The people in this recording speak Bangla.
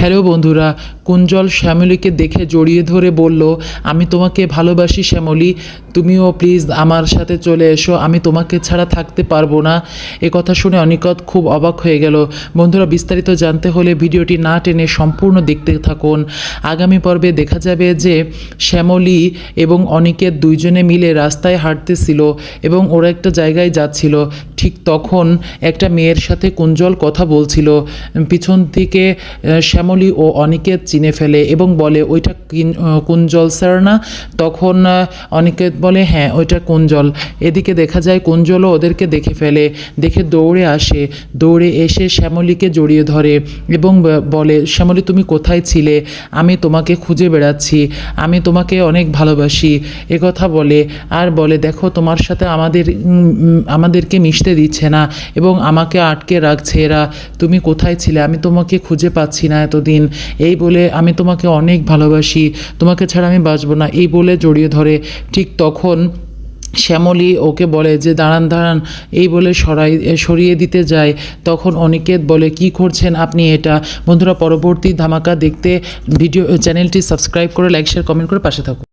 হ্যালো বন্ধুরা, কুঞ্জল শ্যামলীকে দেখে জড়িয়ে ধরে বলল, আমি তোমাকে ভালোবাসি শ্যামলী, তুমিও প্লিজ আমার সাথে চলে এসো, আমি তোমাকে ছাড়া থাকতে পারবো না। এ কথা শুনে অনিকত খুব অবাক হয়ে গেল। বন্ধুরা, বিস্তারিত জানতে হলে ভিডিওটি না টেনে সম্পূর্ণ দেখতে থাকুন। আগামী পর্বে দেখা যাবে যে শ্যামলী এবং অনিকেত দুইজনে মিলে রাস্তায় হাঁটতেছিল এবং ওরা একটা জায়গায় যাচ্ছিল। ঠিক তখন একটা মেয়ের সাথে কুঞ্জল কথা বলছিল। পিছন থেকে শ্যামলী ও অনিকেত চিনে ফেলে এবং বলে, ওইটা কুঞ্জল স্যার না? তখন অনিকেত বলে, হ্যাঁ ওইটা কুঞ্জল। এদিকে দেখা যায় কুঞ্জলও ওদেরকে দেখে ফেলে, দেখে দৌড়ে আসে, দৌড়ে এসে শ্যামলীকে জড়িয়ে ধরে এবং বলে, শ্যামলী তুমি কোথায় ছিলে? আমি তোমাকে খুঁজে বেড়াচ্ছি, আমি তোমাকে অনেক ভালোবাসি। কথা বলে আর বলে, দেখো তোমার সাথে আমাদেরকে মিশতে দিচ্ছে না এবং আমাকে আটকে রাখছে এরা। তুমি কোথায় ছিলে? আমি তোমাকে খুঁজে পাচ্ছি না এতদিন। এই বলে, আমি তোমাকে অনেক ভালোবাসি, তোমাকে ছাড়া আমি বাঁচব না, এই বলে জড়িয়ে ধরে। ঠিক তখন শ্যামলী ওকে বলে যে দাঁড়ান, এই বলে সরিয়ে দিতে যায়। তখন অনিকেত বলে, কি করছেন আপনি এটা? বন্ধুরা, পরবর্তী ধামাকা দেখতে চ্যানেলটি সাবস্ক্রাইব করে লাইক শেয়ার কমেন্ট করে পাশে থাকুন।